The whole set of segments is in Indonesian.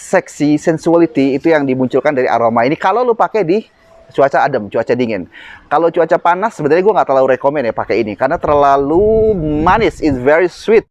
sexy, sensuality itu yang dimunculkan dari aroma ini kalau lu pakai di cuaca adem, cuaca dingin. Kalau cuaca panas sebenarnya gue nggak terlalu rekomen ya pakai ini karena terlalu manis, it's very sweet.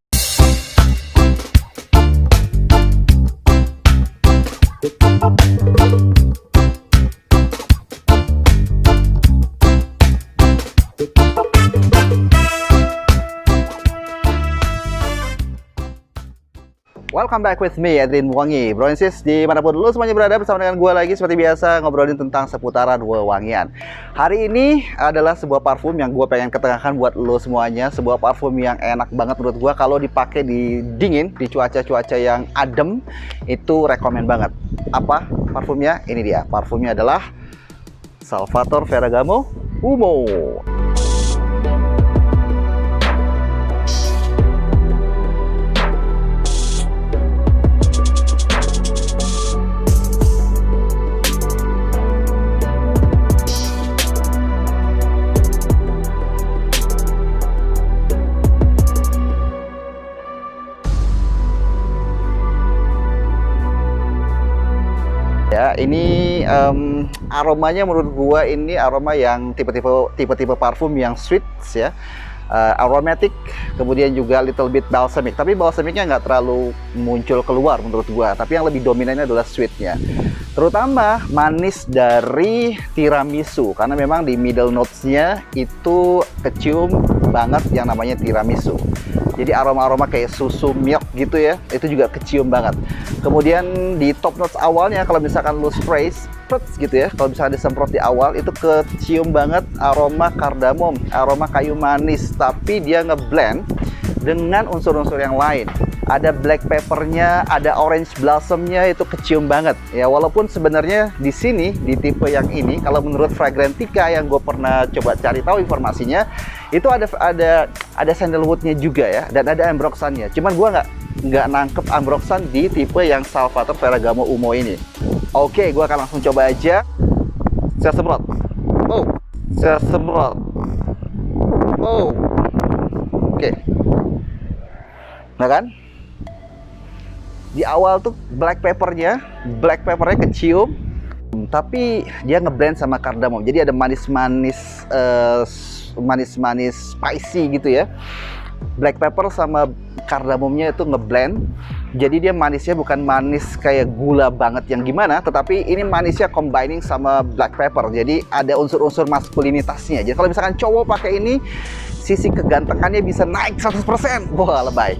Welcome back with me, Edwin Wangi. Bro and sis, dimanapun lu semuanya berada, bersama dengan gue lagi seperti biasa ngobrolin tentang seputaran wewangian. Hari ini adalah sebuah parfum yang gue pengen ketengahkan buat lu semuanya. Sebuah parfum yang enak banget menurut gue kalau dipakai di dingin, di cuaca-cuaca yang adem, itu rekomen banget. Apa parfumnya? Ini dia, parfumnya adalah Salvatore Ferragamo Umo. Ya, ini aromanya menurut gua ini aroma yang tipe-tipe parfum yang sweet ya, aromatic, kemudian juga little bit balsamic. Tapi balsamicnya nggak terlalu muncul keluar menurut gua. Tapi yang lebih dominannya adalah sweetnya, terutama manis dari tiramisu. Karena memang di middle notes-nya itu kecium banget yang namanya tiramisu. Jadi aroma-aroma kayak susu milk gitu ya, itu juga kecium banget. Kemudian di top notes awalnya, kalau misalkan lu spray gitu ya, kalau misalkan disemprot di awal, itu kecium banget aroma kardamom, aroma kayu manis. Tapi dia ngeblend dengan unsur-unsur yang lain. Ada black peppernya, ada orange blossomnya, itu kecium banget ya. Walaupun sebenarnya di sini di tipe yang ini, kalau menurut Fragrantica yang gue pernah coba cari tahu informasinya, itu ada sandalwoodnya juga ya, dan ada ambroxannya. Cuman gue nggak nangkep ambroxan di tipe yang Salvatore Ferragamo Umo ini. Oke, gue akan langsung coba aja. Saya semprot. Oh, saya semprot. Oh, oke. Nah kan? Di awal tuh black peppernya kecium, tapi dia ngeblend sama kardamom. Jadi ada manis-manis spicy gitu ya. Black pepper sama kardamomnya itu ngeblend. Jadi dia manisnya bukan manis kayak gula banget yang gimana, tetapi ini manisnya combining sama black pepper. Jadi ada unsur-unsur maskulinitasnya. Jadi kalau misalkan cowok pakai ini, sisi kegantengannya bisa naik 100%. Wah, lebay.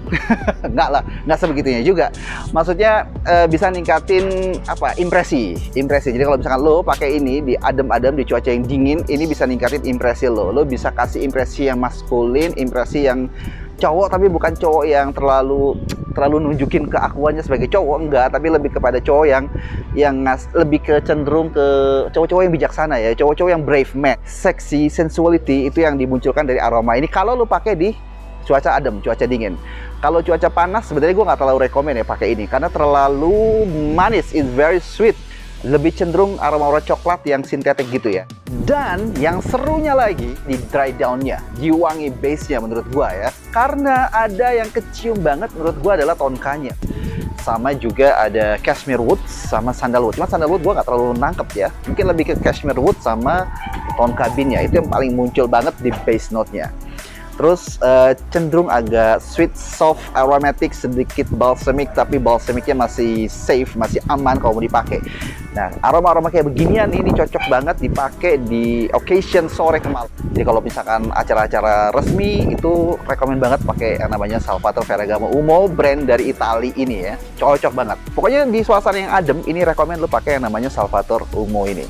Enggak lah, nggak sebegitunya juga. Maksudnya bisa ningkatin impresi. Jadi kalau misalkan lo pakai ini di adem-adem, di cuaca yang dingin, ini bisa ningkatin impresi lo. Lo bisa kasih impresi yang maskulin, impresi yang cowok, tapi bukan cowok yang terlalu nunjukin keakuannya sebagai cowok, enggak, tapi lebih kepada cowok yang lebih cenderung ke cowok-cowok yang bijaksana ya, cowok-cowok yang brave man. Sexy, sensuality itu yang dimunculkan dari aroma ini kalau lu pakai di cuaca adem, cuaca dingin. Kalau cuaca panas sebenarnya gue nggak terlalu rekomen ya pakai ini karena terlalu manis, it's very sweet. Lebih cenderung aroma-aroma coklat yang sintetik gitu ya. Dan yang serunya lagi di dry down-nya, di wangi base-nya menurut gua ya. Karena ada yang kecium banget menurut gua adalah tonka-nya. Sama juga ada cashmere wood sama sandalwood. Cuma sandalwood gua nggak terlalu nangkep ya. Mungkin lebih ke cashmere wood sama tonka bean-nya. Itu yang paling muncul banget di base note-nya. Terus cenderung agak sweet, soft, aromatic, sedikit balsamic, tapi balsamicnya masih safe, masih aman kalau mau dipakai. Nah, aroma-aroma kayak beginian ini cocok banget dipakai di occasion sore ke malam. Jadi kalau misalkan acara-acara resmi itu rekomen banget pakai yang namanya Salvatore Ferragamo Umo, brand dari Italia ini ya. Cocok banget. Pokoknya di suasana yang adem ini rekomen lu pakai yang namanya Salvatore Umo ini.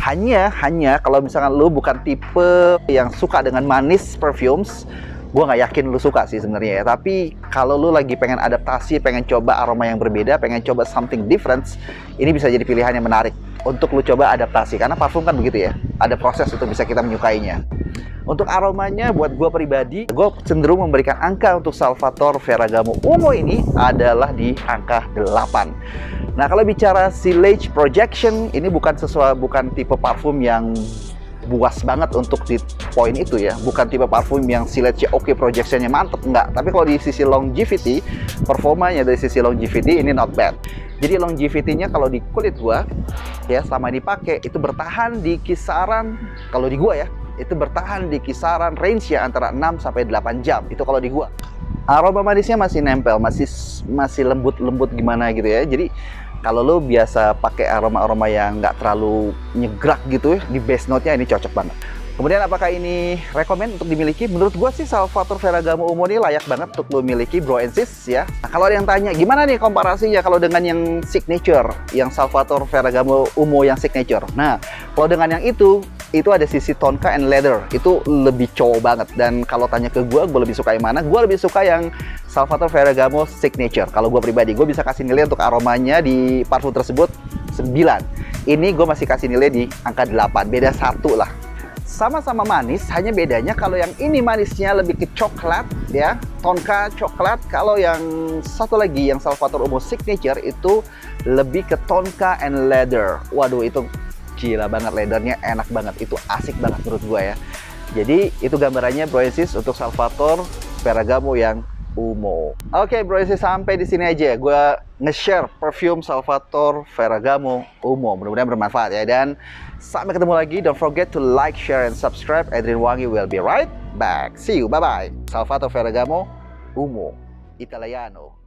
Hanya kalau misalkan lu bukan tipe yang suka dengan manis perfumes, gue nggak yakin lu suka sih sebenarnya ya. Tapi kalau lu lagi pengen adaptasi, pengen coba aroma yang berbeda, pengen coba something different, ini bisa jadi pilihan yang menarik untuk lu coba adaptasi. Karena parfum kan begitu ya, ada proses untuk bisa kita menyukainya. Untuk aromanya buat gue pribadi, gue cenderung memberikan angka untuk Salvatore Ferragamo Umo ini adalah di angka 8. Nah, kalau bicara silage projection, ini bukan tipe parfum yang buas banget untuk di poin itu ya. Bukan tipe parfum yang silage oke, projectionnya mantep, enggak. Tapi kalau di sisi longevity, performanya dari sisi longevity ini not bad. Jadi longevity-nya kalau di kulit gua ya, selama dipakai itu bertahan di kisaran, kalau di gua ya, itu bertahan di kisaran range ya antara 6 sampai 8 jam. Itu kalau di gua. Aroma manisnya masih nempel, masih lembut-lembut gimana gitu ya. Jadi kalau lo biasa pakai aroma-aroma yang nggak terlalu nyegrak gitu ya, di base note-nya ini cocok banget. Kemudian apakah ini rekomend untuk dimiliki? Menurut gua sih Salvatore Ferragamo Umo ini layak banget untuk lo miliki, bro and sis ya. Nah, kalau ada yang tanya, gimana nih komparasinya kalau dengan yang signature, yang Salvatore Ferragamo Umo yang signature? Nah, kalau dengan yang itu ada sisi tonka and leather, itu lebih cowok banget. Dan kalau tanya ke gue lebih suka yang mana? Gue lebih suka yang Salvatore Ferragamo Signature. Kalau gue pribadi, gue bisa kasih nilai untuk aromanya di parfum tersebut 9. Ini gue masih kasih nilai di angka 8, beda 1 lah. Sama-sama manis, hanya bedanya kalau yang ini manisnya lebih ke coklat ya, tonka coklat. Kalau yang satu lagi, yang Salvatore Umo Signature itu lebih ke tonka and leather. Waduh, itu gila banget, leathernya enak banget, itu asik banget menurut gue ya. Jadi itu gambarannya bro and sis untuk Salvatore Ferragamo yang Umo. Oke bro and sis, sampai di sini aja gue nge-share perfume Salvatore Ferragamo Umo. Mudah-mudahan bermanfaat ya, dan sampai ketemu lagi. Don't forget to like, share, and subscribe. Adrian Wangi will be right back. See you, bye bye. Salvatore Ferragamo Umo Italiano.